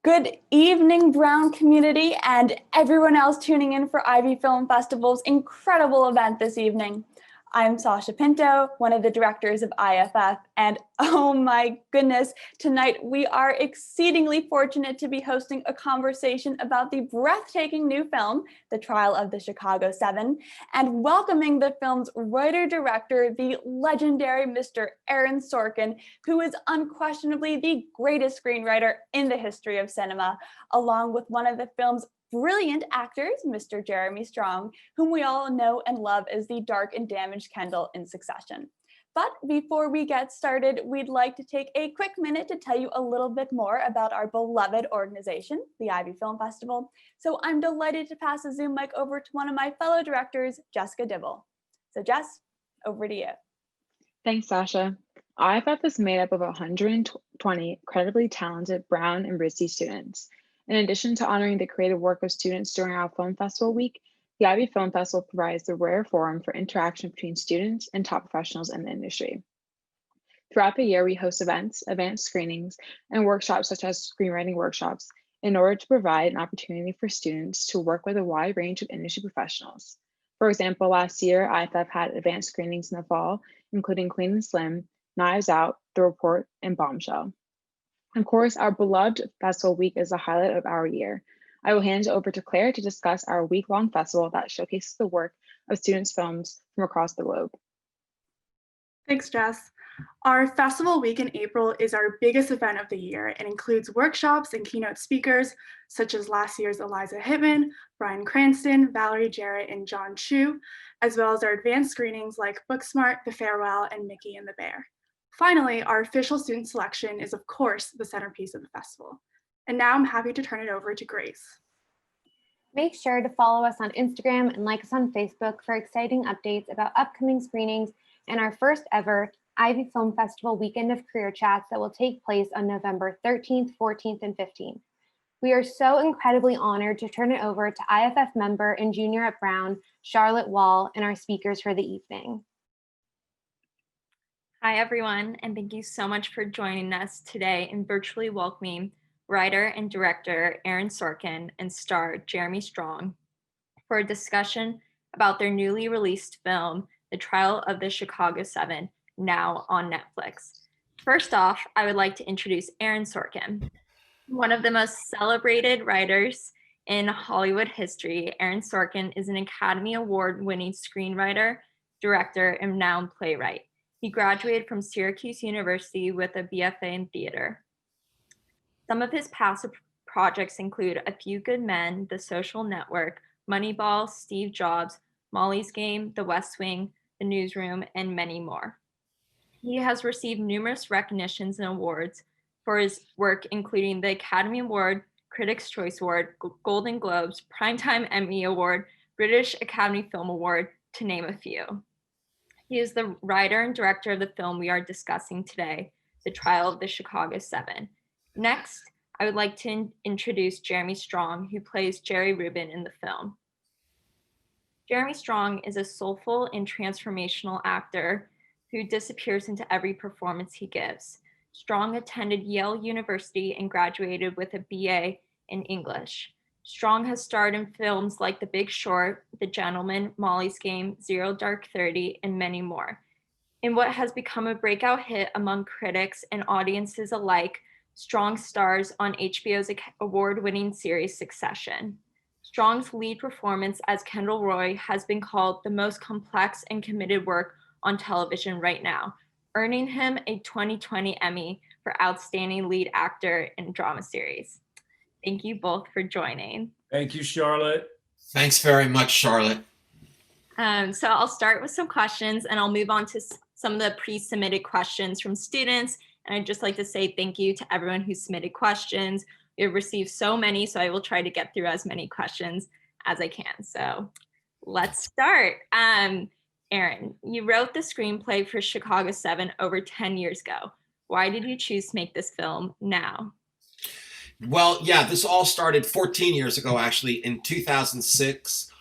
Good evening, Brown community, and everyone else tuning in for Ivy Film Festival's incredible event this evening. I'm Sasha Pinto, one of the directors of IFF, and oh my goodness, tonight we are exceedingly fortunate to be hosting a conversation about the breathtaking new film, The Trial of the Chicago 7, and welcoming the film's writer-director, the legendary Mr. Aaron Sorkin, who is unquestionably the greatest screenwriter in the history of cinema, along with one of the film's brilliant actors, Mr. Jeremy Strong, whom we all know and love as the dark and damaged Kendall in Succession. But before we get started, we'd like to take a quick minute to tell you a little bit more about our beloved organization, the Ivy Film Festival. So I'm delighted to pass the Zoom mic over to one of my fellow directors, Jessica Dibble. So Jess, over to you. Thanks, Sasha. IFF is made up of 120 incredibly talented Brown and RISD students. In addition to honoring the creative work of students during our Film Festival week, the Ivy Film Festival provides the rare forum for interaction between students and top professionals in the industry. Throughout the year, we host events, advanced screenings, and workshops such as screenwriting workshops in order to provide an opportunity for students to work with a wide range of industry professionals. For example, last year, IFF had advanced screenings in the fall, including Clean and Slim, Knives Out, The Report, and Bombshell. Of course, our beloved festival week is the highlight of our year. I will hand it over to Claire to discuss our week-long festival that showcases the work of students' films from across the globe. Thanks, Jess. Our festival week in April is our biggest event of the year and includes workshops and keynote speakers such as last year's Eliza Hittman, Bryan Cranston, Valerie Jarrett, and John Chu, as well as our advanced screenings like Booksmart, The Farewell, and Mickey and the Bear. Finally, our official student selection is, of course, the centerpiece of the festival. And now I'm happy to turn it over to Grace. Make sure to follow us on Instagram and like us on Facebook for exciting updates about upcoming screenings and our first ever Ivy Film Festival Weekend of Career Chats that will take place on November 13th, 14th, and 15th. We are so incredibly honored to turn it over to IFF member and junior at Brown, Charlotte Wall, and our speakers for the evening. Hi, everyone, and thank you so much for joining us today in virtually welcoming writer and director Aaron Sorkin and star Jeremy Strong for a discussion about their newly released film, The Trial of the Chicago 7, now on Netflix. First off, I would like to introduce Aaron Sorkin. One of the most celebrated writers in Hollywood history, Aaron Sorkin is an Academy Award-winning screenwriter, director, and renowned playwright. He graduated from Syracuse University with a BFA in theater. Some of his past projects include A Few Good Men, The Social Network, Moneyball, Steve Jobs, Molly's Game, The West Wing, The Newsroom, and many more. He has received numerous recognitions and awards for his work, including the Academy Award, Critics' Choice Award, Golden Globes, Primetime Emmy Award, British Academy Film Award, to name a few. He is the writer and director of the film we are discussing today, The Trial of the Chicago 7. Next, I would like to introduce Jeremy Strong, who plays Jerry Rubin in the film. Jeremy Strong is a soulful and transformational actor who disappears into every performance he gives. Strong attended Yale University and graduated with a BA in English. Strong has starred in films like The Big Short, The Gentleman, Molly's Game, Zero Dark 30, and many more. In what has become a breakout hit among critics and audiences alike, Strong stars on HBO's award-winning series Succession. Strong's lead performance as Kendall Roy has been called the most complex and committed work on television right now, earning him a 2020 Emmy for Outstanding Lead Actor in Drama Series. Thank you both for joining. Thank you, Charlotte. Thanks very much, Charlotte. So I'll start with some questions and I'll move on to some of the pre-submitted questions from students. And I'd just like to say thank you to everyone who submitted questions. We've received so many, so I will try to get through as many questions as I can. So let's start. Aaron, you wrote the screenplay for Chicago 7 over 10 years ago. Why did you choose to make this film now? Well, yeah, this all started 14 years ago, actually. In 2006,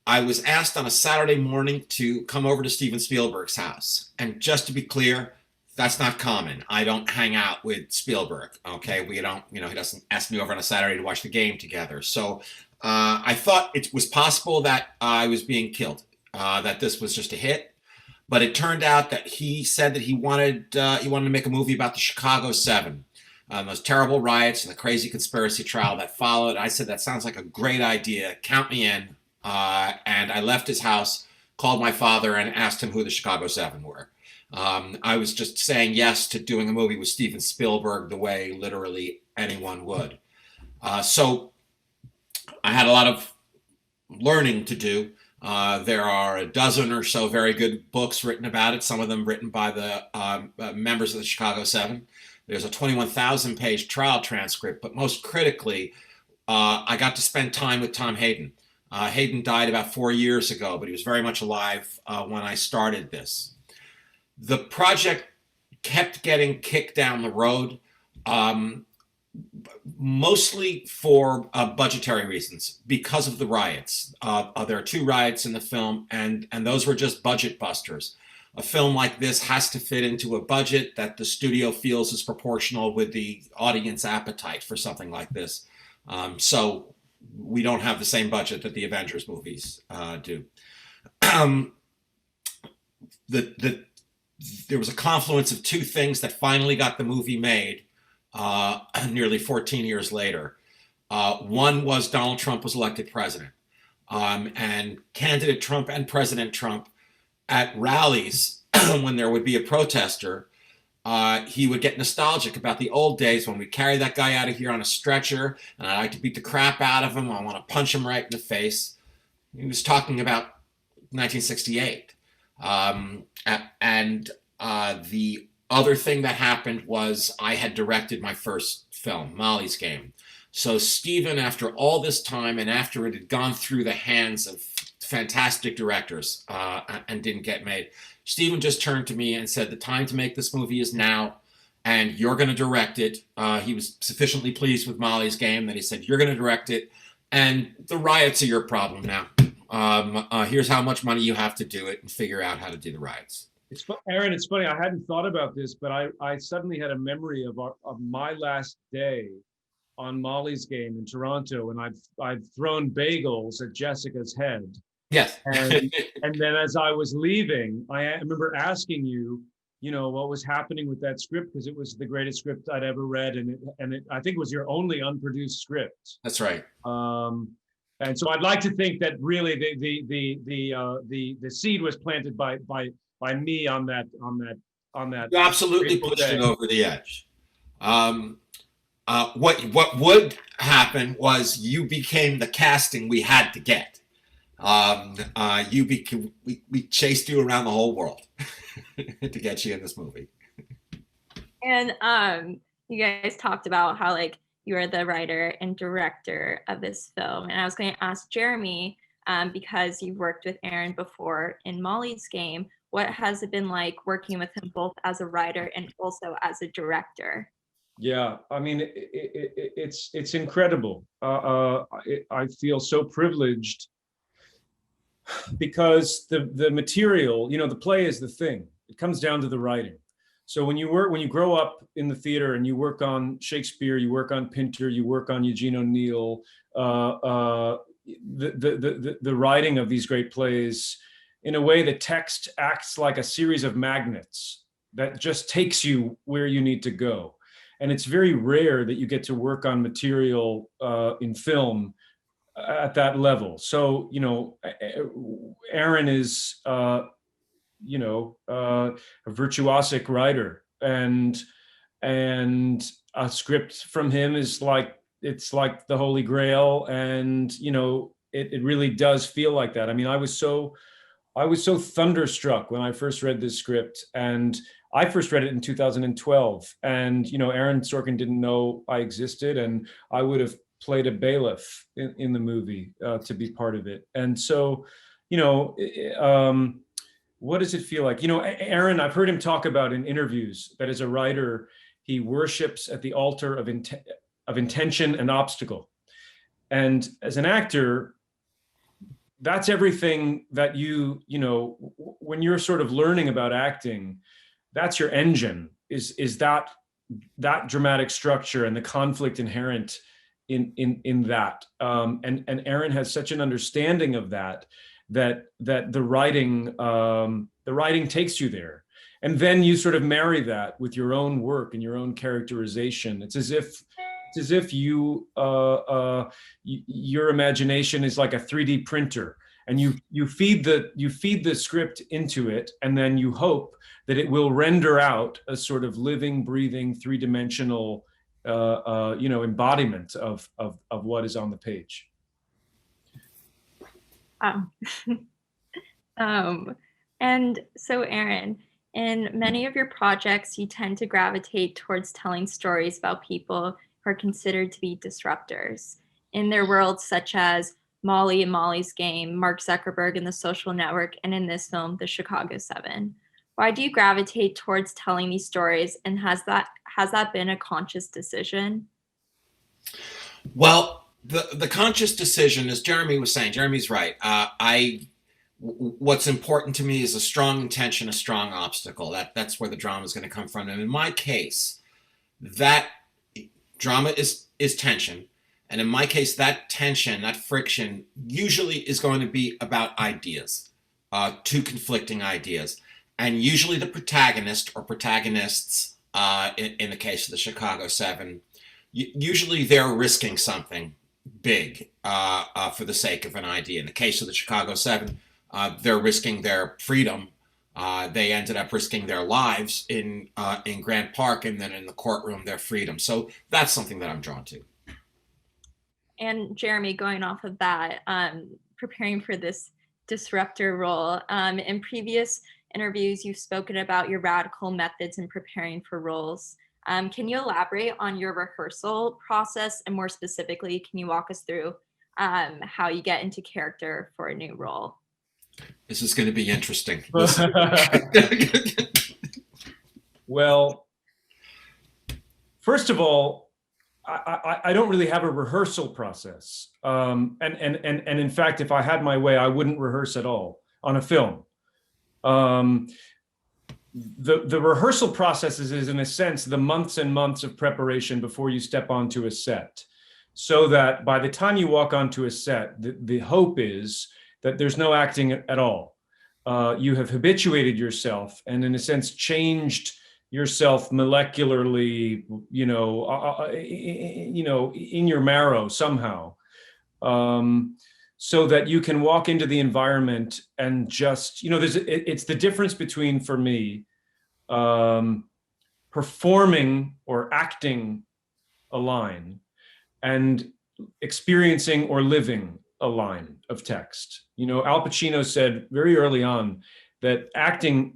I was asked on a Saturday morning to come over to Steven Spielberg's house. And just to be clear, That's not common. I don't hang out with Spielberg. Okay, we don't. He doesn't ask me over on a Saturday to watch the game together. So I thought it was possible that I was being killed, that this was just a hit. But it turned out that he said that he wanted to make a movie about the Chicago 7, those terrible riots and the crazy conspiracy trial that followed. I said, that sounds like a great idea. Count me in. And I left his house, called my father, and asked him who the Chicago 7 were. I was just saying yes to doing a movie with Steven Spielberg the way literally anyone would. So I had a lot of learning to do. There are a dozen or so very good books written about it, some of them written by the members of the Chicago 7. There's a 21,000-page trial transcript, but most critically, I got to spend time with Tom Hayden. Hayden died about 4 years ago, but he was very much alive when I started this. The project kept getting kicked down the road, mostly for budgetary reasons, because of the riots. There are 2 riots in the film, and those were just budget busters. A film like this has to fit into a budget that the studio feels is proportional with the audience appetite for something like this. So we don't have the same budget that the Avengers movies do. There was a confluence of 2 things that finally got the movie made nearly 14 years later. One was Donald Trump was elected president. And candidate Trump and President Trump at rallies, when there would be a protester, he would get nostalgic about the old days when we carry that guy out of here on a stretcher, and I like to beat the crap out of him. I want to punch him right in the face. He was talking about 1968. And the other thing that happened was I had directed my first film, Molly's Game. So Stephen, after all this time and after it had gone through the hands of fantastic directors and didn't get made, Stephen just turned to me and said, the time to make this movie is now, and you're going to direct it. He was sufficiently pleased with Molly's Game that he said, you're going to direct it, and the riots are your problem now. Here's how much money you have to do it, and figure out how to do the riots. Aaron, it's funny, I hadn't thought about this, but I suddenly had a memory of my last day on Molly's Game in Toronto, and I'd thrown bagels at Jessica's head. Yes. And then as I was leaving, I remember asking you, what was happening with that script, because it was the greatest script I'd ever read, and I think it was your only unproduced script. That's right. And so I'd like to think that really the seed was planted by me on that. You absolutely pushed it over the edge. What would happen was you became the casting we had to get. We chased you around the whole world to get you in this movie. And you guys talked about how you are the writer and director of this film, and I was going to ask Jeremy, because you've worked with Aaron before in Molly's Game, what has it been like working with him both as a writer and also as a director? Yeah, I mean, it's incredible. I feel so privileged because the material, the play is the thing. It comes down to the writing. So when you grow up in the theater and you work on Shakespeare, you work on Pinter, you work on Eugene O'Neill, the writing of these great plays, in a way, the text acts like a series of magnets that just takes you where you need to go. And it's very rare that you get to work on material in film at that level. So, Aaron is, a virtuosic writer, and a script from him is it's like the Holy Grail, and it really does feel like that. I mean, I was so thunderstruck when I first read this script, and I first read it in 2012, and Aaron Sorkin didn't know I existed, and I would have played a bailiff in the movie to be part of it. And so, what does it feel like? Aaron, I've heard him talk about in interviews that as a writer, he worships at the altar of intention and obstacle. And as an actor, that's everything that when you're sort of learning about acting, that's your engine, is that dramatic structure and the conflict inherent in that. And Aaron has such an understanding of that the writing takes you there. And then you sort of marry that with your own work and your own characterization. It's as if you your imagination is like a 3D printer, and you feed the script into it, and then you hope that it will render out a sort of living, breathing, three-dimensional embodiment of what is on the page. And so, Aaron, in many of your projects, you tend to gravitate towards telling stories about people who are considered to be disruptors in their worlds, such as Molly and Molly's Game, Mark Zuckerberg and The Social Network, and in this film, The Chicago 7. Why do you gravitate towards telling these stories, and has that been a conscious decision? Well, the conscious decision, as Jeremy was saying, Jeremy's right. What's important to me is a strong intention, a strong obstacle. That's where the drama is going to come from. And in my case, that drama is tension. And in my case, that tension, that friction, usually is going to be about ideas, two conflicting ideas. And usually the protagonist or protagonists, in the case of the Chicago 7, usually they're risking something big for the sake of an idea. In the case of the Chicago 7, they're risking their freedom. They ended up risking their lives in Grant Park, and then in the courtroom, their freedom. So that's something that I'm drawn to. And Jeremy, going off of that, preparing for this disruptor role, in previous interviews, you've spoken about your radical methods in preparing for roles. Can you elaborate on your rehearsal process, and more specifically, can you walk us through how you get into character for a new role? This is going to be interesting. Well, first of all, I don't really have a rehearsal process. And in fact, if I had my way, I wouldn't rehearse at all on a film. The rehearsal process is, in a sense, the months and months of preparation before you step onto a set, so that by the time you walk onto a set, the hope is that there's no acting at all. You have habituated yourself and, in a sense, changed yourself molecularly, in your marrow somehow, so that you can walk into the environment and just, it's the difference between, for me, performing or acting a line and experiencing or living a line of text. Al Pacino said very early on that acting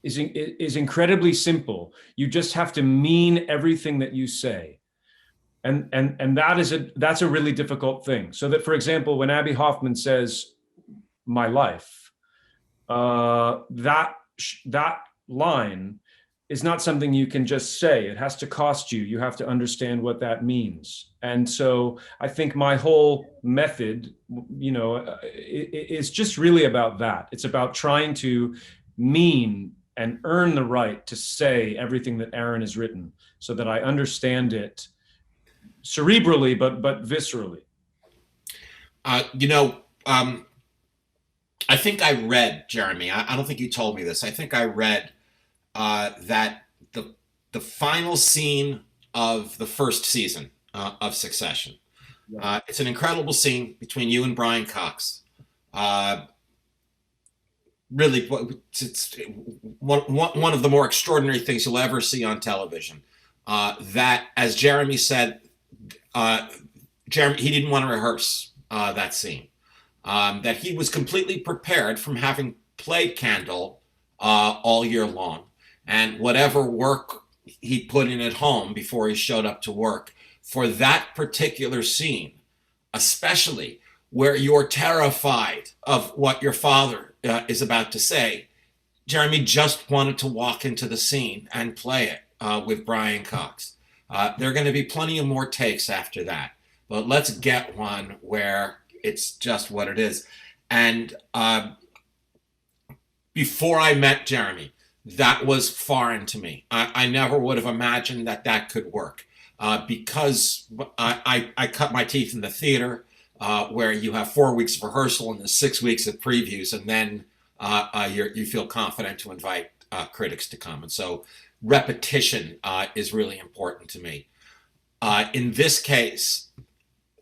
is incredibly simple. You just have to mean everything that you say. And that's a really difficult thing. So that, for example, when Abby Hoffman says "my life," that line is not something you can just say. It has to cost you. You have to understand what that means. And so I think my whole method, is just really about that. It's about trying to mean and earn the right to say everything that Aaron has written, so that I understand it cerebrally, but viscerally. I think I read, Jeremy, I don't think you told me this. I think I read that the final scene of the first season of Succession, it's an incredible scene between you and Brian Cox. Really, it's one of the more extraordinary things you'll ever see on television. That, as Jeremy said, he didn't want to rehearse that scene. That he was completely prepared from having played Candle all year long, and whatever work he put in at home before he showed up to work for that particular scene, especially where you're terrified of what your father is about to say. Jeremy just wanted to walk into the scene and play it with Brian Cox. There are going to be plenty of more takes after that, but let's get one where it's just what it is. And before I met Jeremy, that was foreign to me. I never would have imagined that that could work because I cut my teeth in the theater where you have 4 weeks of rehearsal and then 6 weeks of previews, and then you feel confident to invite critics to come. And so repetition is really important to me. In this case,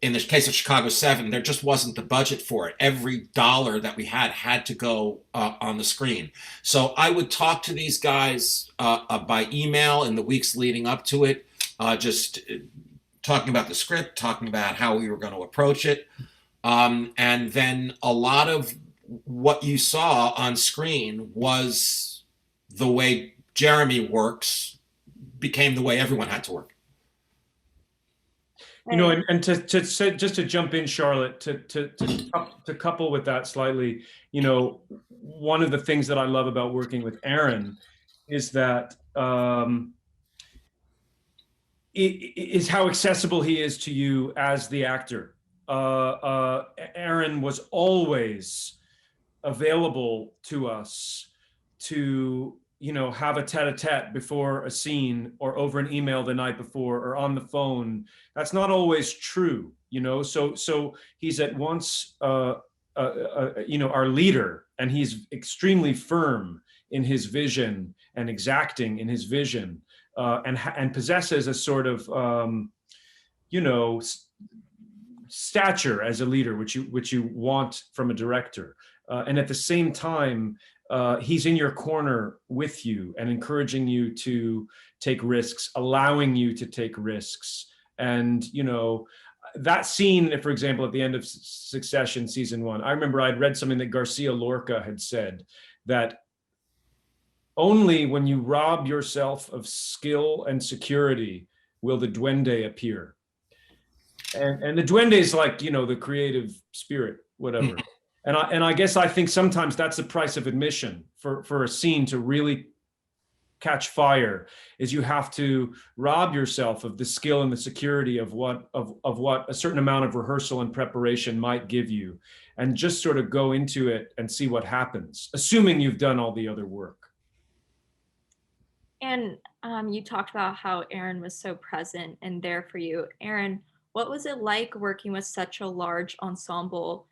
in the case of Chicago 7, there just wasn't the budget for it. Every dollar that we had to go on the screen. So I would talk to these guys by email in the weeks leading up to it, just talking about the script, talking about how we were going to approach it. And then a lot of what you saw on screen was the way Jeremy works became the way everyone had to work. You know, and to say, just to jump in, Charlotte, to couple with that slightly, you know, one of the things that I love about working with Aaron is that is how accessible he is to you as the actor. Aaron was always available to us to, you know, have a tete-a-tete before a scene or over an email the night before or on the phone. That's not always true, you know, so he's at once, you know, our leader, and he's extremely firm in his vision and exacting in his vision, and possesses a sort of, you know, stature as a leader, which you want from a director. And at the same time, he's in your corner with you and encouraging you to take risks, allowing you to take risks. And, you know, that scene, for example, at the end of Succession season 1, I remember I'd read something that Garcia Lorca had said, that only when you rob yourself of skill and security will the duende appear. And the duende is like, you know, the creative spirit, whatever. And I guess I think sometimes that's the price of admission for a scene to really catch fire, is you have to rob yourself of the skill and the security of what a certain amount of rehearsal and preparation might give you, and just sort of go into it and see what happens, assuming you've done all the other work. And you talked about how Aaron was so present and there for you. Aaron, what was it like working with such a large ensemble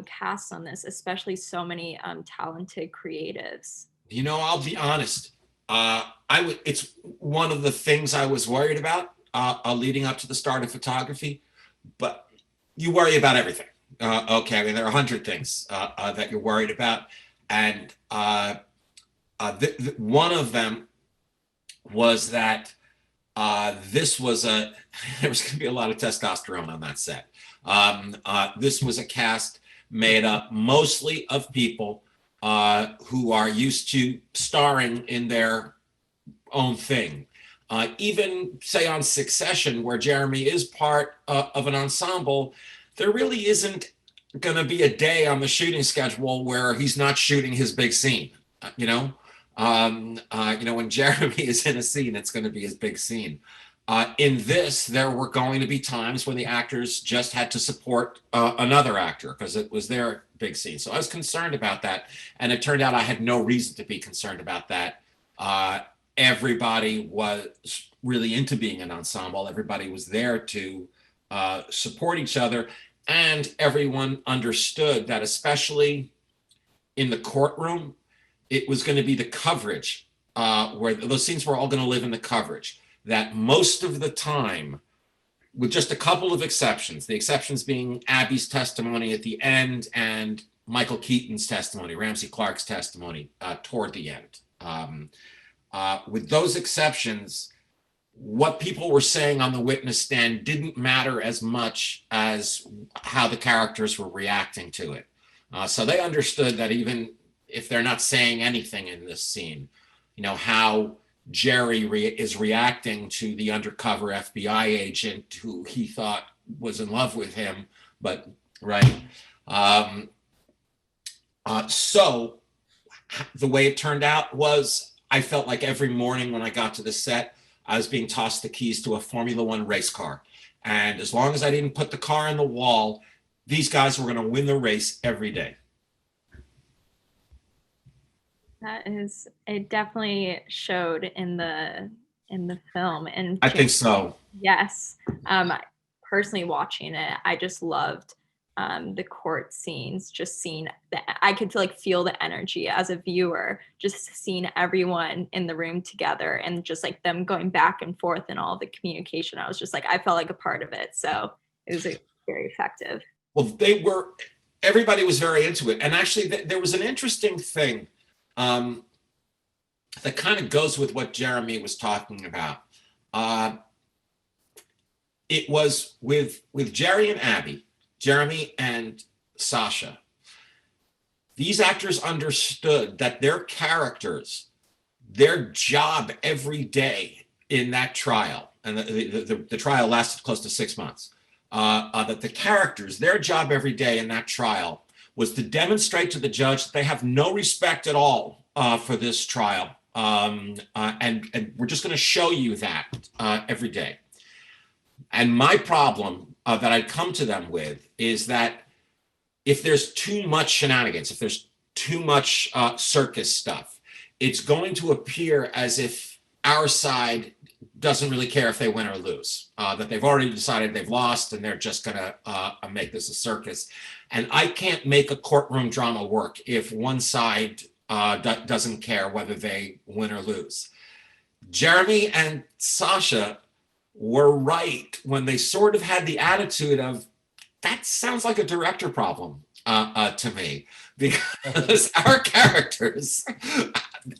cast on this, especially so many talented creatives? You know, I'll be honest. It's one of the things I was worried about leading up to the start of photography, but you worry about everything. Okay, I mean, there are 100 things that you're worried about. And one of them was that this was there was going to be a lot of testosterone on that set. This was a cast made up mostly of people who are used to starring in their own thing. Even say on Succession, where Jeremy is part of an ensemble, there really isn't going to be a day on the shooting schedule where he's not shooting his big scene. You know, when Jeremy is in a scene, it's going to be his big scene. In this, there were going to be times when the actors just had to support another actor because it was their big scene. So I was concerned about that. And it turned out I had no reason to be concerned about that. Everybody was really into being an ensemble. Everybody was there to support each other. And everyone understood that, especially in the courtroom, it was going to be the coverage where those scenes were all going to live in the coverage. That most of the time, with just a couple of exceptions, the exceptions being Abby's testimony at the end and Michael Keaton's testimony, Ramsey Clark's testimony toward the end. With those exceptions, what people were saying on the witness stand didn't matter as much as how the characters were reacting to it. So they understood that even if they're not saying anything in this scene, you know, how Jerry is reacting to the undercover FBI agent who he thought was in love with him, but right. So the way it turned out was I felt like every morning when I got to the set, I was being tossed the keys to a Formula One race car. And as long as I didn't put the car in the wall, these guys were going to win the race every day. It definitely showed in the film. And I think so. yes, personally watching it, I just loved the court scenes. Just seeing that, I could like feel the energy as a viewer, just seeing everyone in the room together and just like them going back and forth and all the communication. I was just like, I felt like a part of it. So it was very effective. Well, everybody was very into it. And actually, there was an interesting thing that kind of goes with what Jeremy was talking about. It was with Jerry and Abby, Jeremy and Sasha. These actors understood that their characters, their job every day in that trial, and the trial lasted close to 6 months, that the characters, their job every day in that trial was to demonstrate to the judge that they have no respect at all for this trial. And we're just going to show you that every day. And my problem that I come to them with is that if there's too much shenanigans, if there's too much circus stuff, it's going to appear as if our side doesn't really care if they win or lose, that they've already decided they've lost and they're just going to make this a circus. And I can't make a courtroom drama work if one side doesn't care whether they win or lose. Jeremy and Sasha were right when they sort of had the attitude of, that sounds like a director problem to me, because our characters,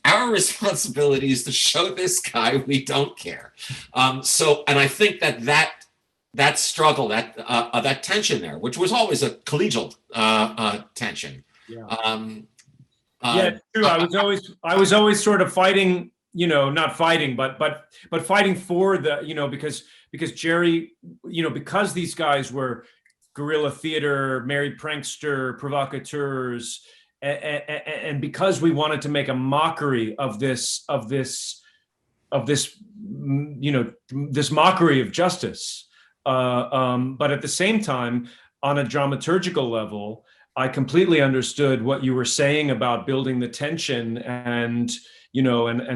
our responsibility is to show this guy we don't care. And I think that struggle, that tension there, which was always a collegial tension. Yeah. Yeah, true. I was always sort of fighting, not fighting, but fighting for the, because Jerry, because these guys were guerrilla theater, married prankster, provocateurs, and because we wanted to make a mockery of this, this mockery of justice, but at the same time, on a dramaturgical level, I completely understood what you were saying about building the tension and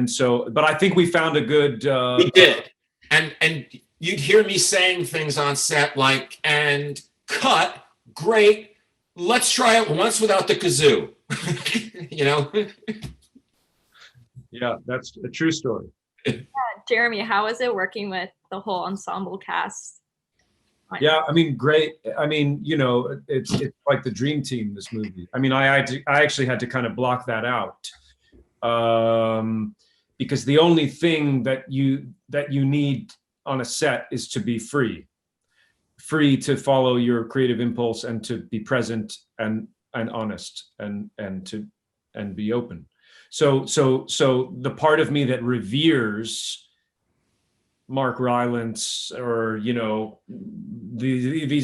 so, but I think we found a good. We did, and you'd hear me saying things on set like, and cut, great, let's try it once without the kazoo. Yeah, that's a true story. Jeremy, how was it working with the whole ensemble cast? Yeah, I mean, great. I mean, it's like the dream team, this movie. I mean, I actually had to kind of block that out, because the only thing that you need on a set is to be free to follow your creative impulse and to be present and honest and be open. So the part of me that reveres Mark Rylance or these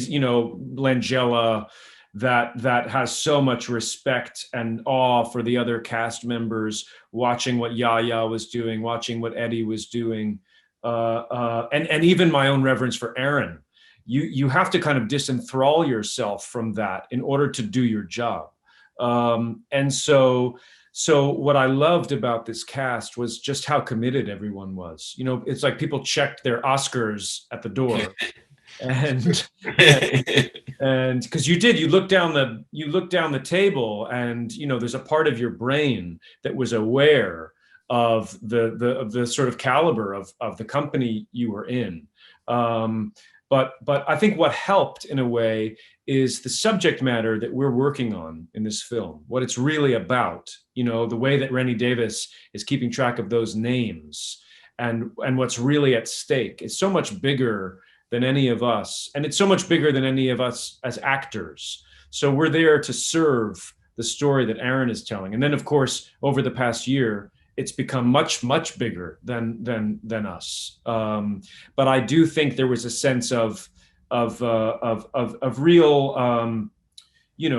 Langella, that has so much respect and awe for the other cast members, watching what Yaya was doing, watching what Eddie was doing, and even my own reverence for Aaron. You have to kind of disenthrall yourself from that in order to do your job. And so what I loved about this cast was just how committed everyone was. It's like people checked their Oscars at the door, and because you look down the table, and there's a part of your brain that was aware of the sort of caliber of the company you were in. But I think what helped in a way is the subject matter that we're working on in this film, what it's really about, the way that Rennie Davis is keeping track of those names and what's really at stake. It's so much bigger than any of us, and it's so much bigger than any of us as actors. So we're there to serve the story that Aaron is telling. And then, of course, over the past year, it's become much, much bigger than us. But I do think there was a sense of real,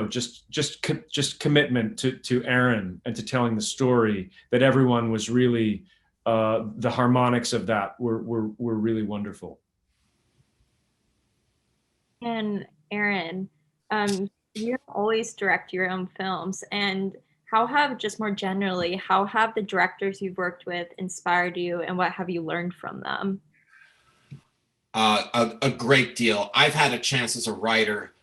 just commitment to Aaron and to telling the story, that everyone was really, the harmonics of that were really wonderful. And Aaron, you always direct your own films, and how have, just more generally, how have the directors you've worked with inspired you, and what have you learned from them? A great deal. I've had a chance as a writer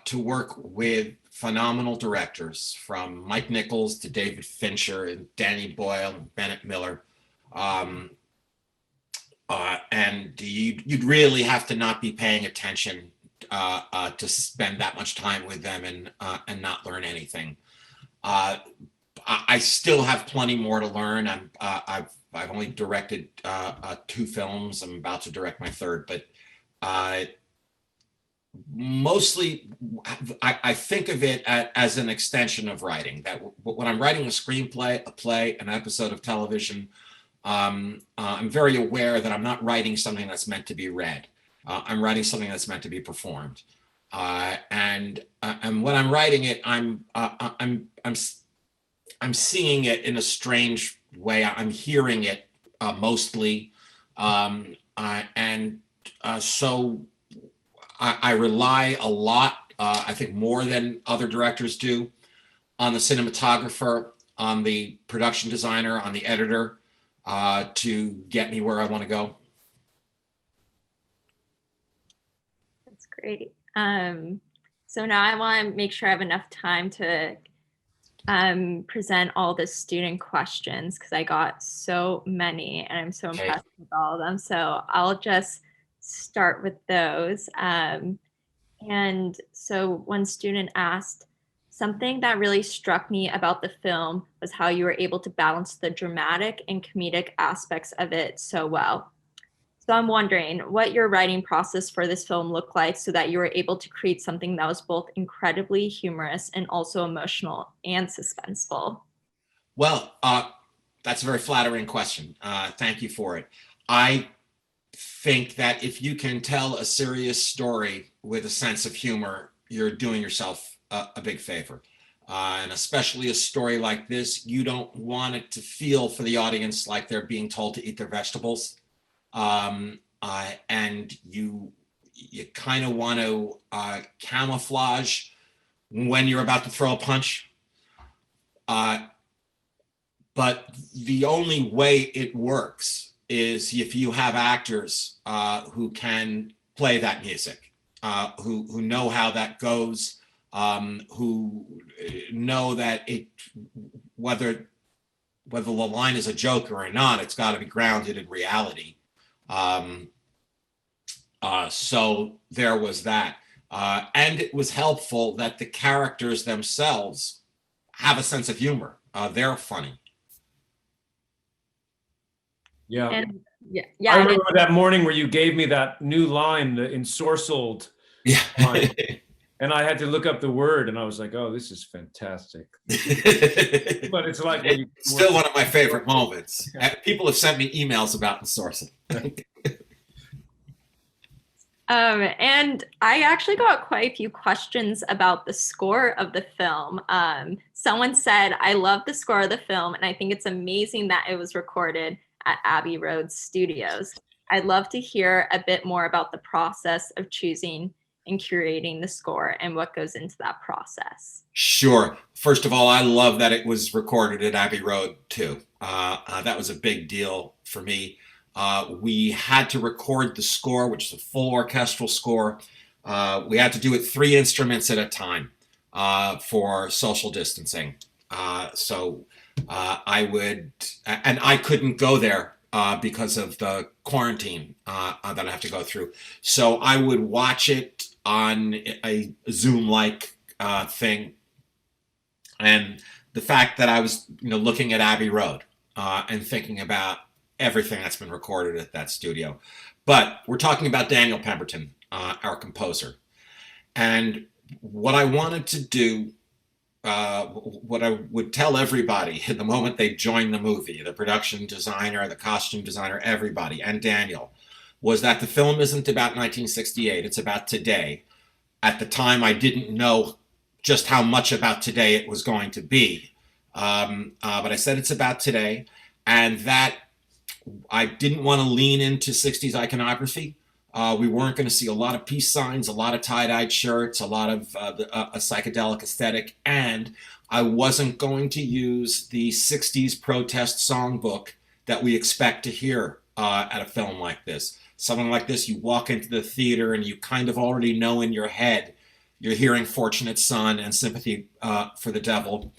to work with phenomenal directors, from Mike Nichols to David Fincher and Danny Boyle and Bennett Miller. And you'd really have to not be paying attention to spend that much time with them and not learn anything. I still have plenty more to learn. I've only directed 2 films. I'm about to direct my 3rd, but mostly I think of it as an extension of writing. That when I'm writing a screenplay, a play, an episode of television, I'm very aware that I'm not writing something that's meant to be read. I'm writing something that's meant to be performed. And when I'm writing it, I'm seeing it in a strange way. I'm hearing it mostly, so I rely a lot, I think more than other directors do, on the cinematographer, on the production designer, on the editor, to get me where I want to go. That's great. So now I want to make sure I have enough time to present all the student questions, because I got so many and I'm so impressed with all of them. So I'll just start with those. And so one student asked, something that really struck me about the film was how you were able to balance the dramatic and comedic aspects of it so well. So I'm wondering what your writing process for this film looked like so that you were able to create something that was both incredibly humorous and also emotional and suspenseful. Well, that's a very flattering question. Thank you for it. I think that if you can tell a serious story with a sense of humor, you're doing yourself a big favor. And especially a story like this, you don't want it to feel for the audience like they're being told to eat their vegetables. And you kind of want to camouflage when you're about to throw a punch. But the only way it works is if you have actors who can play that music, who know how that goes, who know that whether the line is a joke or not, it's got to be grounded in reality. So there was that. And it was helpful that the characters themselves have a sense of humor. They're funny. Yeah. And yeah, I remember that morning where you gave me that new line, the ensorcelled line, and I had to look up the word, and I was like, "Oh, this is fantastic." But it's like still one of my favorite moments. People have sent me emails about ensorcelled. And I actually got quite a few questions about the score of the film. Someone said, "I love the score of the film, and I think it's amazing that it was recorded at Abbey Road Studios. I'd love to hear a bit more about the process of choosing and curating the score and what goes into that process." Sure. First of all, I love that it was recorded at Abbey Road too. That was a big deal for me. We had to record the score, which is a full orchestral score. We had to do it 3 instruments at a time for social distancing. So I would, and I couldn't go there because of the quarantine that I have to go through. So I would watch it on a Zoom-like thing. And the fact that I was, looking at Abbey Road and thinking about everything that's been recorded at that studio. But we're talking about Daniel Pemberton, our composer. And what I wanted to do, what I would tell everybody the moment they joined the movie, the production designer, the costume designer, everybody, and Daniel, was that the film isn't about 1968, it's about today. At the time, I didn't know just how much about today it was going to be. But I said it's about today, and that I didn't want to lean into 60s iconography. We weren't going to see a lot of peace signs, a lot of tie-dyed shirts, a lot of a psychedelic aesthetic, and I wasn't going to use the 60s protest songbook that we expect to hear at a film like this. Something like this, you walk into the theater and you kind of already know in your head you're hearing Fortunate Son and Sympathy for the Devil.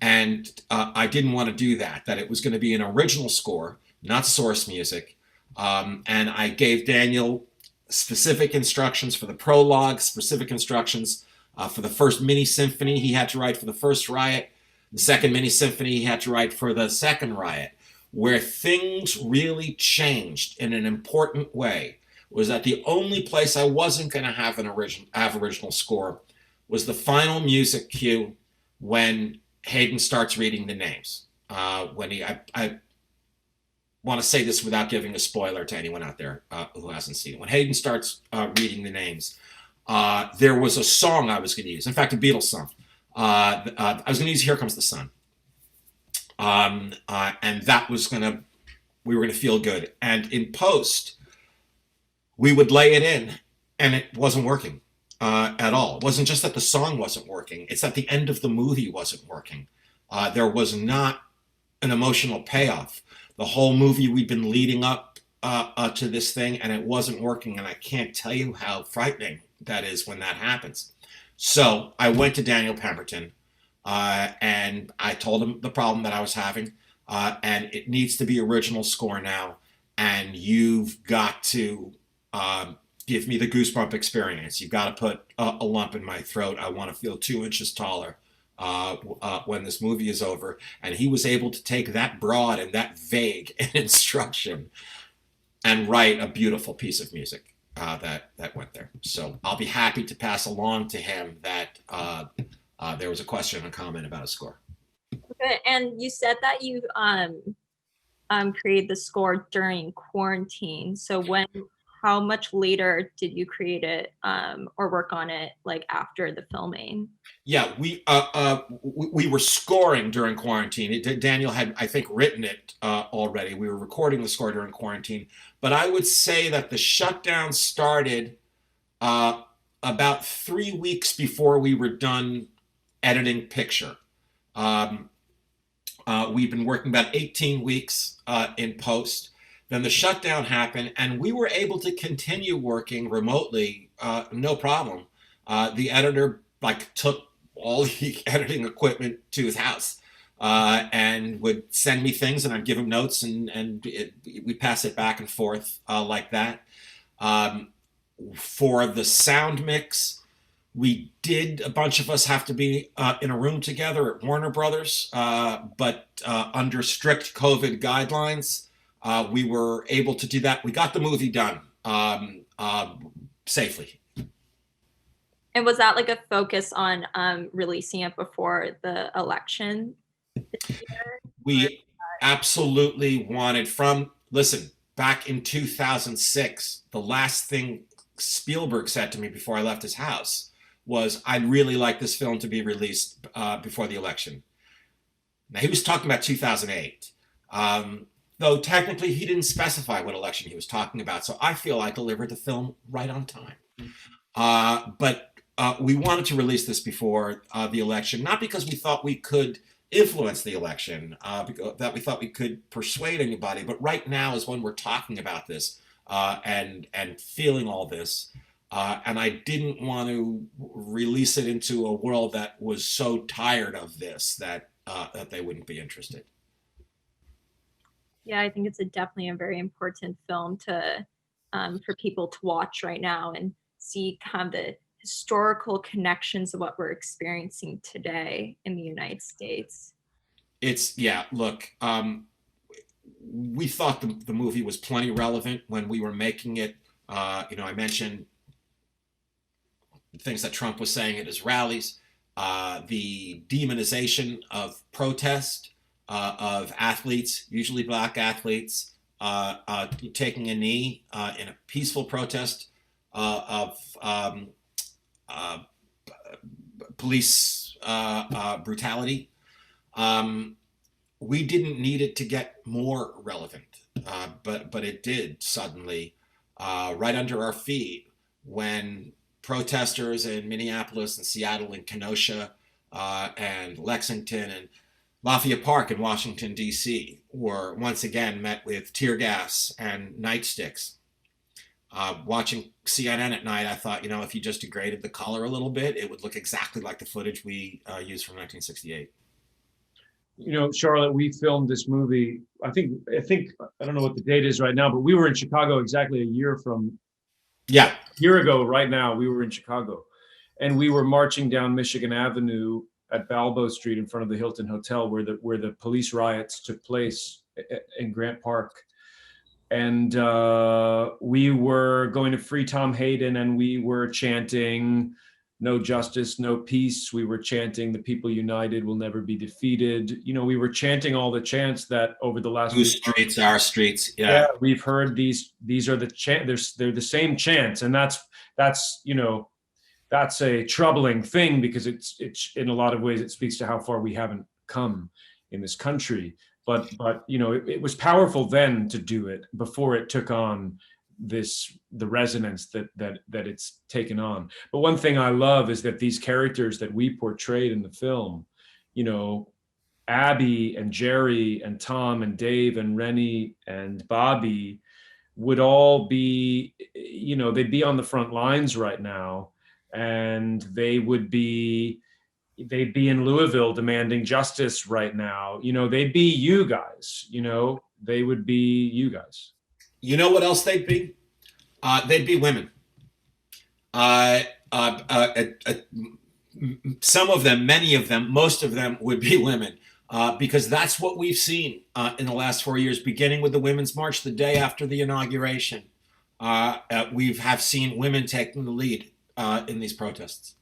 And I didn't want to do that, that it was going to be an original score, not source music. And I gave Daniel specific instructions for the prologue, specific instructions for the first mini symphony he had to write for the first Riot, the second mini symphony he had to write for the second Riot. Where things really changed in an important way was that the only place I wasn't going to have original score was the final music cue when Hayden starts reading the names. I want to say this without giving a spoiler to anyone out there who hasn't seen it. When Hayden starts reading the names, there was a song I was going to use. In fact, a Beatles song. I was going to use "Here Comes the Sun," and that was we were going to feel good. And in post, we would lay it in, and it wasn't working at all. It wasn't just that the song wasn't working; it's that the end of the movie wasn't working. There was not an emotional payoff. The whole movie we'd been leading up to this thing, and it wasn't working. And I can't tell you how frightening that is when that happens. So I went to Daniel Pemberton, and I told him the problem that I was having, and it needs to be original score now. And you've got to give me the goosebump experience. You've got to put a lump in my throat. I want to feel 2 inches taller when this movie is over. And he was able to take that broad and that vague an instruction and write a beautiful piece of music that went there. So I'll be happy to pass along to him that there was a question and a comment about a score. Okay, and you said that you created the score during quarantine. So how much later did you create it or work on it, like after the filming? Yeah, we were scoring during quarantine. Daniel had, I think, written it already. We were recording the score during quarantine. But I would say that the shutdown started about 3 weeks before we were done editing picture. We've been working about 18 weeks in post. Then the shutdown happened, and we were able to continue working remotely, no problem. The editor took all the editing equipment to his house and would send me things, and I'd give him notes, and we pass it back and forth like that. For the sound mix, a bunch of us have to be in a room together at Warner Brothers, but under strict COVID guidelines, we were able to do that. We got the movie done safely. And was that like a focus on releasing it before the election this year? We absolutely wanted listen, back in 2006, the last thing Spielberg said to me before I left his house was, I'd really like this film to be released before the election. Now, he was talking about 2008. Though technically he didn't specify what election he was talking about. So I feel I delivered the film right on time. But we wanted to release this before the election, not because we thought we could influence the election, that we thought we could persuade anybody, but right now is when we're talking about this and feeling all this. And I didn't want to release it into a world that was so tired of this that they wouldn't be interested. Yeah, I think it's definitely a very important film for people to watch right now and see kind of the historical connections of what we're experiencing today in the United States. Look, we thought the movie was plenty relevant when we were making it. I mentioned things that Trump was saying at his rallies, the demonization of protest, of athletes, usually black athletes, taking a knee in a peaceful protest of police brutality. We didn't need it to get more relevant, but it did suddenly. right under our feet when protesters in Minneapolis and Seattle and Kenosha and Lexington and Lafayette Park in Washington, D.C. were once again met with tear gas and nightsticks. Watching CNN at night, I thought, if you just degraded the color a little bit, it would look exactly like the footage we used from 1968. Charlotte, we filmed this movie. I think I don't know what the date is right now, but we were in Chicago exactly a year ago. Right now, we were in Chicago, and we were marching down Michigan Avenue at Balboa Street in front of the Hilton Hotel, where the police riots took place in Grant Park. And we were going to free Tom Hayden, and we were chanting, "No justice, no peace." We were chanting, "The people united will never be defeated." We were chanting all the chants that over the last Whose streets, our streets. Yeah, we've heard these are the chants. They're the same chants, and that's a troubling thing, because it's in a lot of ways it speaks to how far we haven't come in this country. But it was powerful then to do it, before it took on the resonance that it's taken on. But one thing I love is that these characters that we portrayed in the film, Abby and Jerry and Tom and Dave and Rennie and Bobby, would all be, they'd be on the front lines right now, and they'd be in Louisville demanding justice right now. They'd be you guys. They would be you guys. You know what else they'd be? They'd be women. Some of them, many of them, most of them would be women, because that's what we've seen in the last 4 years, beginning with the Women's March the day after the inauguration. We have seen women taking the lead in these protests.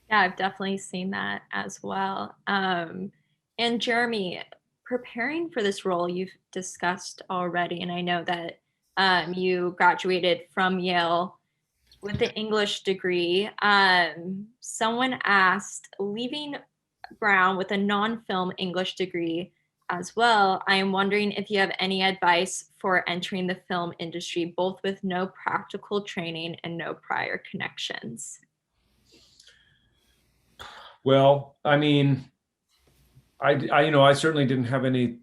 Yeah, I've definitely seen that as well. And Jeremy, preparing for this role, you've discussed already, and I know that you graduated from Yale with the English degree. Someone asked, leaving Brown with a non-film English degree as well, I am wondering if you have any advice for entering the film industry, both with no practical training and no prior connections. Well, I mean, I certainly didn't have any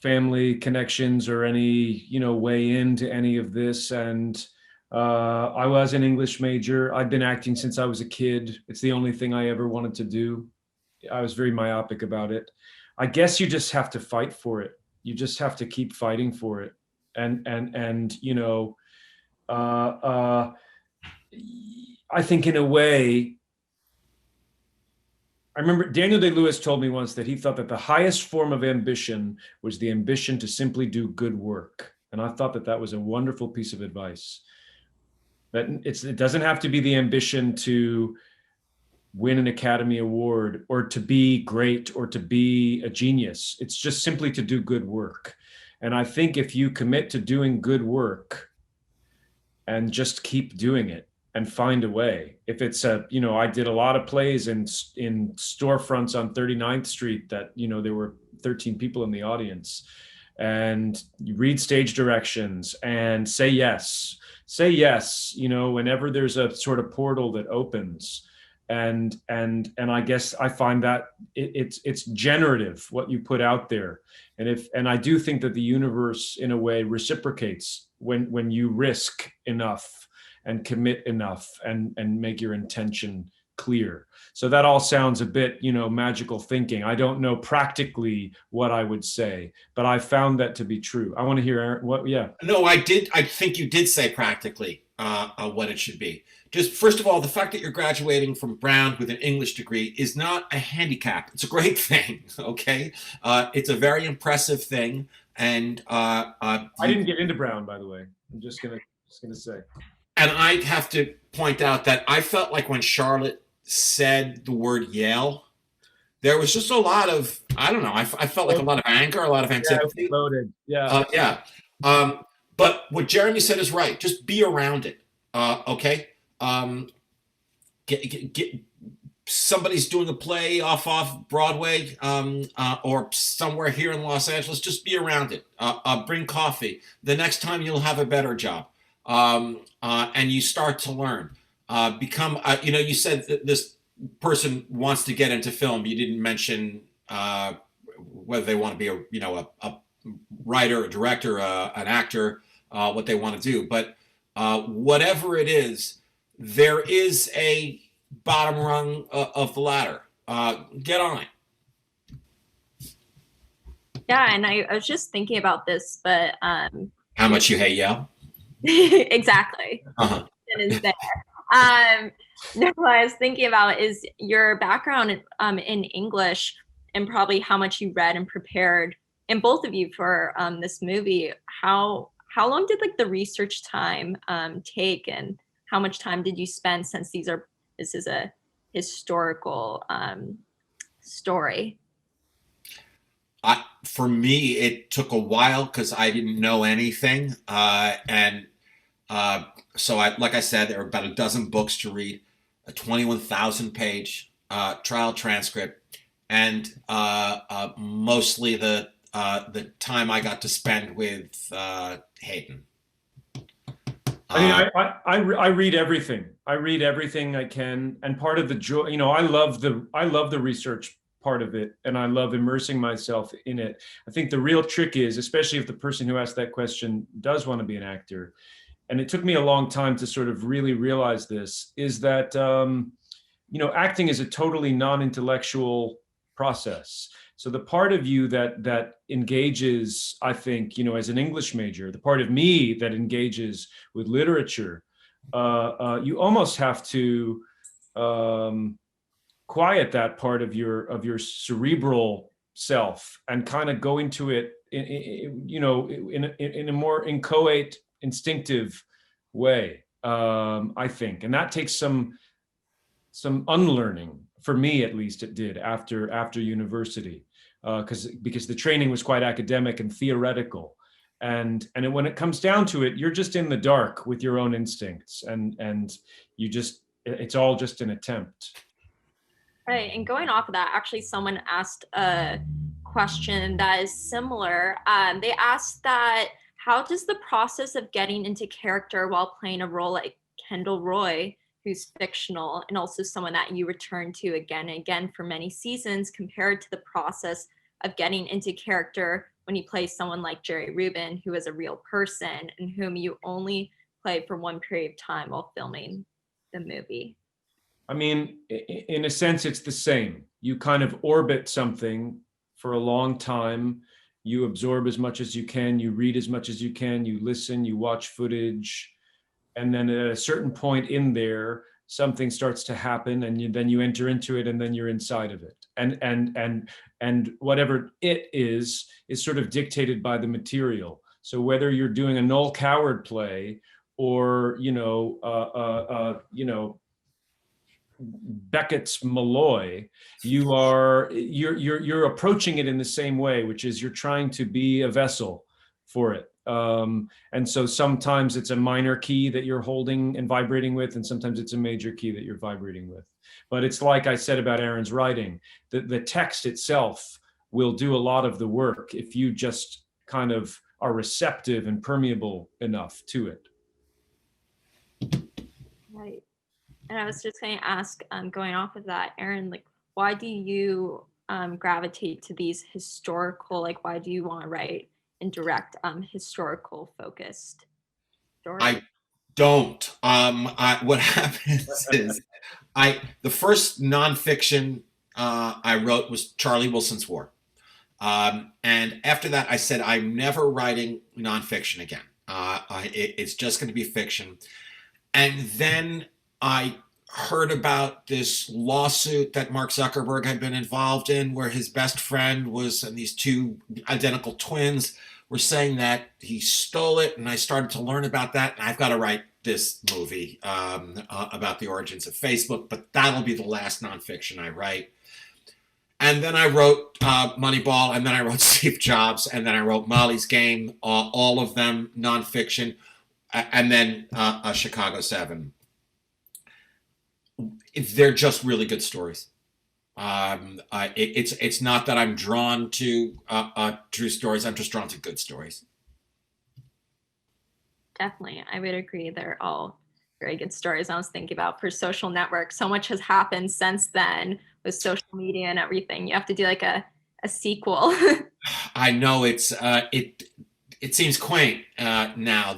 family connections or any, way into any of this. And I was an English major. I'd been acting since I was a kid. It's the only thing I ever wanted to do. I was very myopic about it. I guess you just have to fight for it. You just have to keep fighting for it. And I think in a way, I remember Daniel Day-Lewis told me once that he thought that the highest form of ambition was the ambition to simply do good work. And I thought that was a wonderful piece of advice. That it doesn't have to be the ambition to win an Academy Award or to be great or to be a genius. It's just simply to do good work. And I think if you commit to doing good work and just keep doing it, and find a way. If it's I did a lot of plays in storefronts on 39th Street that, there were 13 people in the audience, and you read stage directions and say yes, whenever there's a sort of portal that opens. And I guess I find that it's generative, what you put out there. And I do think that the universe in a way reciprocates when you risk enough and commit enough and make your intention clear. So that all sounds a bit, magical thinking. I don't know practically what I would say, but I found that to be true. I want to hear Aaron, what, yeah. No, I did. I think you did say practically what it should be. Just first of all, the fact that you're graduating from Brown with an English degree is not a handicap. It's a great thing, okay? It's a very impressive thing. And I didn't get into Brown, by the way. I'm just gonna say. And I have to point out that I felt like when Charlotte said the word Yale, there was just a lot of, I don't know, I felt like a lot of anger, a lot of antipathy. Yeah, loaded. Yeah. But what Jeremy said is right. Just be around it. Okay. somebody's doing a play off Broadway or somewhere here in Los Angeles, just be around it. Bring coffee. The next time you'll have a better job, and you start to learn. Become, you said that this person wants to get into film. You didn't mention whether they want to be a writer, a director, an actor, what they want to do. But whatever it is, there is a bottom rung of the ladder. Get on it. Yeah, and I was just thinking about this, but how much you hate Yale? Exactly. It is there. No, what I was thinking about is your background in English and probably how much you read and prepared, and both of you for this movie. How long did the research time take, and how much time did you spend, since this is a historical story? For me, it took a while because I didn't know anything, so like I said, there were about a dozen books to read, a 21,000 page trial transcript, and mostly the time I got to spend with Hayden. I mean, I read everything. I read everything I can, and part of the joy, I love the research part of it, and I love immersing myself in it. I think the real trick is, especially if the person who asked that question does want to be an actor, and it took me a long time to sort of really realize this, is that acting is a totally non-intellectual process. So the part of you that engages, I think, as an English major, the part of me that engages with literature, you almost have to quiet that part of your cerebral self and kind of go into it, in a more inchoate, instinctive way, I think, and that takes some unlearning. For me, at least, it did after university, because the training was quite academic and theoretical, and when it comes down to it, you're just in the dark with your own instincts, and it's all just an attempt. Right, and going off of that, actually, someone asked a question that is similar. They asked that, how does the process of getting into character while playing a role like Kendall Roy, who's fictional and also someone that you return to again and again for many seasons, compared to the process of getting into character when you play someone like Jerry Rubin, who is a real person and whom you only play for one period of time while filming the movie? I mean, in a sense, it's the same. You kind of orbit something for a long time. You absorb as much as you can, you read as much as you can, you listen, you watch footage. And then at a certain point in there, something starts to happen, and then you enter into it, and then you're inside of it. And whatever it is sort of dictated by the material. So whether you're doing a Noel Coward play or Beckett's Malloy, you're approaching it in the same way, which is you're trying to be a vessel for it. And so sometimes it's a minor key that you're holding and vibrating with, and sometimes it's a major key that you're vibrating with. But it's like I said about Aaron's writing, the text itself will do a lot of the work if you just kind of are receptive and permeable enough to it. Right. And I was just going to ask, going off of that, Aaron, why do you gravitate to these historical, why do you want to write and direct historical focused stories? I don't. What happens is the first nonfiction I wrote was Charlie Wilson's War. And after that, I said, I'm never writing nonfiction again. It's just going to be fiction. And then I heard about this lawsuit that Mark Zuckerberg had been involved in, where his best friend was, and these two identical twins were saying that he stole it. And I started to learn about that. And I've got to write this movie about the origins of Facebook, but that'll be the last nonfiction I write. And then I wrote Moneyball, and then I wrote Steve Jobs, and then I wrote Molly's Game, all of them nonfiction, and then Chicago 7. they're just really good stories. It's not that I'm drawn to true stories. I'm just drawn to good stories. Definitely, I would agree. They're all very good stories. I was thinking about for Social Network, so much has happened since then with social media and everything. You have to do like a sequel. I know it seems quaint now.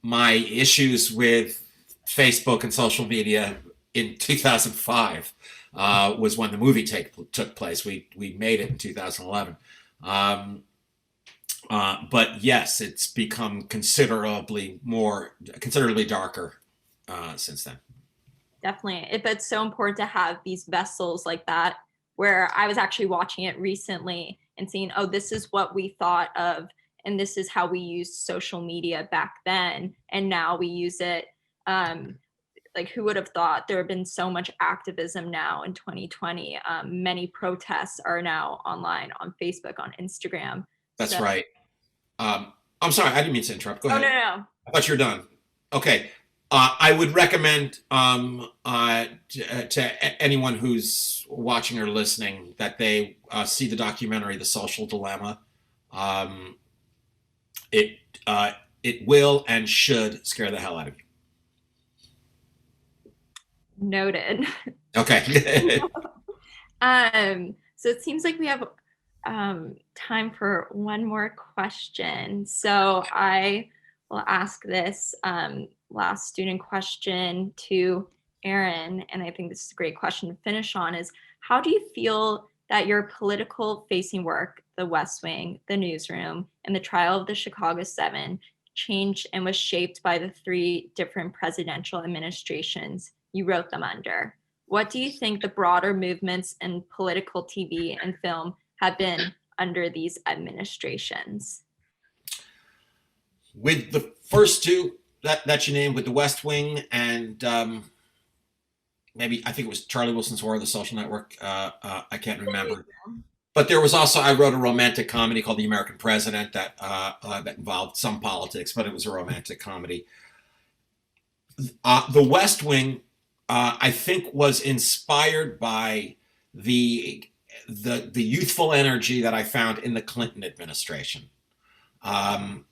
My issues with Facebook and social media in 2005 was when the movie took place. We made it in 2011. But yes, it's become considerably darker since then. Definitely. It's so important to have these vessels like that, where I was actually watching it recently and seeing, oh, this is what we thought of, and this is how we used social media back then, and now we use it. Like, who would have thought there have been so much activism now in 2020? Many protests are now online on Facebook, on Instagram. That's right. I'm sorry, I didn't mean to interrupt. Go ahead. Oh, no. I thought you were done. Okay. I would recommend to anyone who's watching or listening that they see the documentary The Social Dilemma. It will and should scare the hell out of you. Noted. Okay. So it seems like we have time for one more question. So I will ask this last student question to Aaron, and I think this is a great question to finish on, is how do you feel that your political facing work, The West Wing, The Newsroom, and the trial of the Chicago 7 changed and was shaped by the 3 different presidential administrations you wrote them under? What do you think the broader movements in political TV and film have been under these administrations? With the first 2 that you named, with The West Wing and maybe I think it was Charlie Wilson's War, The Social Network. I can't remember. But there was also, I wrote a romantic comedy called The American President that involved some politics, but it was a romantic comedy. The West Wing, I think, was inspired by the youthful energy that I found in the Clinton administration. But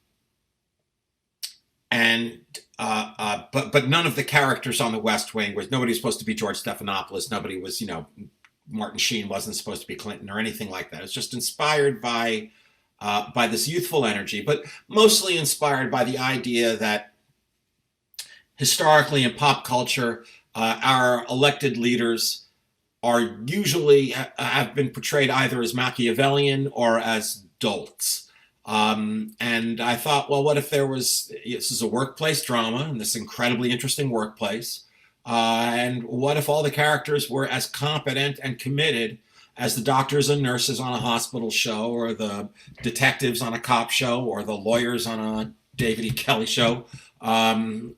none of the characters on the West Wing nobody was supposed to be George Stephanopoulos. Nobody was, Martin Sheen wasn't supposed to be Clinton or anything like that. It's just inspired by this youthful energy, but mostly inspired by the idea that historically in pop culture, our elected leaders are usually have been portrayed either as Machiavellian or as dolts. And I thought, well, what if this is a workplace drama in this incredibly interesting workplace. And what if all the characters were as competent and committed as the doctors and nurses on a hospital show, or the detectives on a cop show, or the lawyers on a David E. Kelley show? And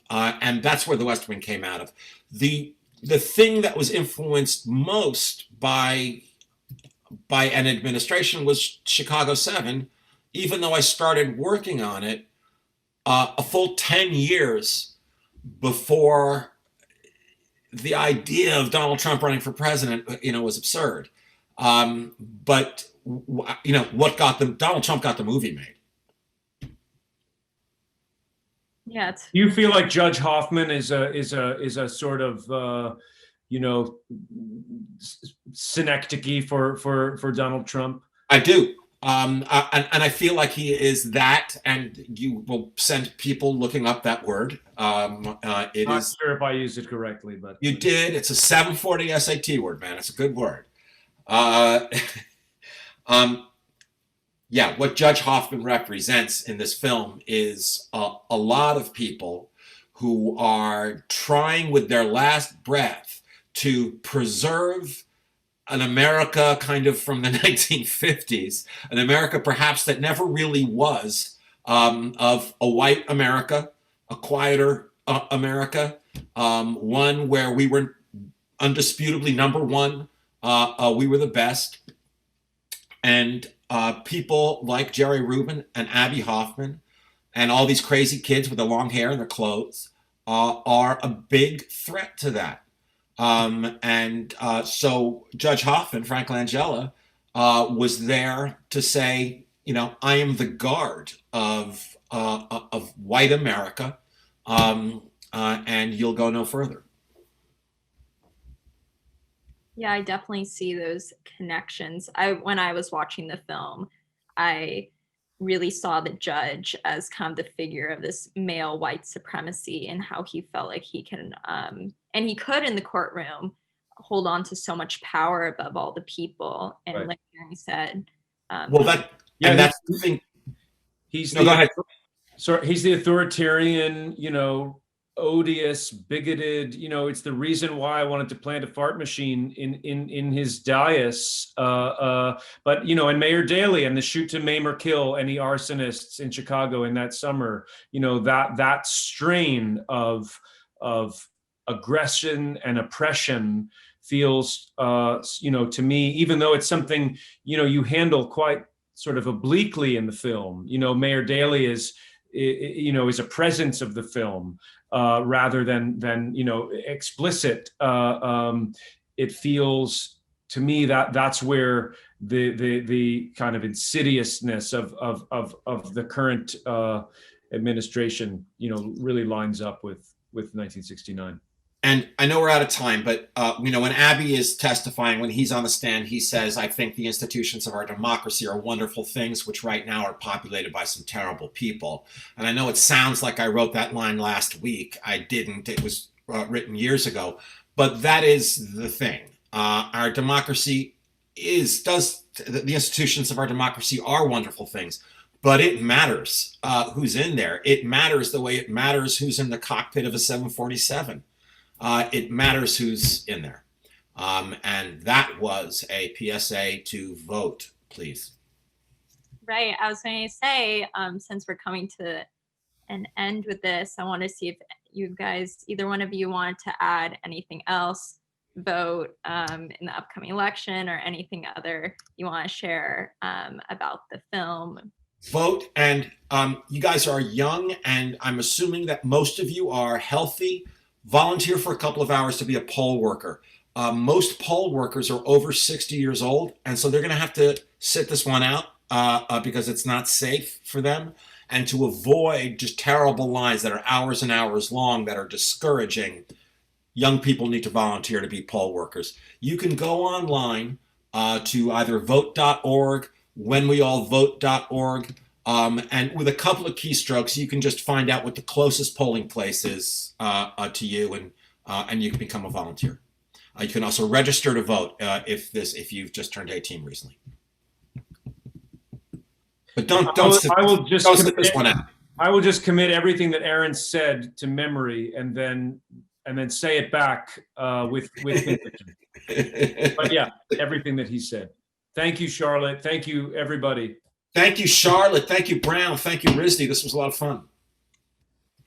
that's where The West Wing came out of. The thing that was influenced most by an administration was Chicago 7, even though I started working on it a full 10 years before the idea of Donald Trump running for president, was absurd. But what got Donald Trump got the movie made. Yeah. Do you feel like Judge Hoffman is a sort of synecdoche for Donald Trump? I do. And I feel like he is that, and you will send people looking up that word. Not sure if I used it correctly, but you did. It's a 740 SAT word, man. It's a good word. Yeah, what Judge Hoffman represents in this film is a lot of people who are trying with their last breath to preserve an America kind of from the 1950s, an America perhaps that never really was, of a white America, a quieter America, one where we were undisputably number one, we were the best. And people like Jerry Rubin and Abby Hoffman and all these crazy kids with the long hair and the clothes are a big threat to that. So Judge Hoffman, Frank Langella, was there to say, I am the guard of white America, and you'll go no further. Yeah, I definitely see those connections. When I was watching the film, I really saw the judge as kind of the figure of this male white supremacy and how he felt like he can, and he could in the courtroom, hold on to so much power above all the people. And Right. like Jeremy said, that's the thing. Go ahead. So he's the authoritarian, odious, bigoted, it's the reason why I wanted to plant a fart machine in his dais. But, and Mayor Daley and the shoot to maim or kill any arsonists in Chicago in that summer, that strain of aggression and oppression feels, to me, even though it's something, you handle quite sort of obliquely in the film, Mayor Daley is a presence of the film rather than explicit. It feels to me that that's where the kind of insidiousness of the current administration really lines up with 1969. And I know we're out of time, but when Abby is testifying, when he's on the stand, he says, "I think the institutions of our democracy are wonderful things, which right now are populated by some terrible people." And I know it sounds like I wrote that line last week. I didn't. It was written years ago. But that is the thing. Our democracy the institutions of our democracy are wonderful things. But it matters who's in there. It matters the way it matters who's in the cockpit of a 747. It matters who's in there. And that was a PSA to vote, please. Right. I was going to say, since we're coming to an end with this, I want to see if you guys, either one of you, wanted to add anything else, vote in the upcoming election, or anything other you want to share about the film. Vote. And you guys are young, and I'm assuming that most of you are healthy. Volunteer for a couple of hours to be a poll worker. Most poll workers are over 60 years old, and so they're going to have to sit this one out because it's not safe for them. And to avoid just terrible lines that are hours and hours long that are discouraging, young people need to volunteer to be poll workers. You can go online to either vote.org, whenweallvote.org, and with a couple of keystrokes, you can just find out what the closest polling place is to you, and you can become a volunteer. You can also register to vote if you've just turned 18 recently. But don't sit this one out. I will just commit everything that Aaron said to memory, and then say it back with conviction. But yeah, everything that he said. Thank you, Charlotte. Thank you, everybody. Thank you, Charlotte. Thank you, Brown. Thank you, Rizdi. This was a lot of fun.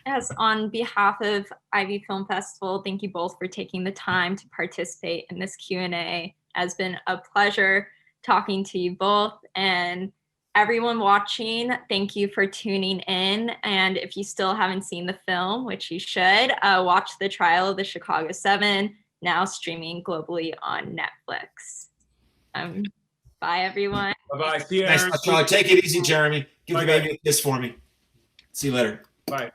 As on behalf of Ivy Film Festival, thank you both for taking the time to participate in this Q&A. It has been a pleasure talking to you both. And everyone watching, thank you for tuning in. And if you still haven't seen the film, which you should, watch The Trial of the Chicago 7, now streaming globally on Netflix. Bye, everyone. Bye-bye. See you, Thanks, Aaron. Charlie. Take it easy, Jeremy. Give the baby a kiss for me. See you later. Bye.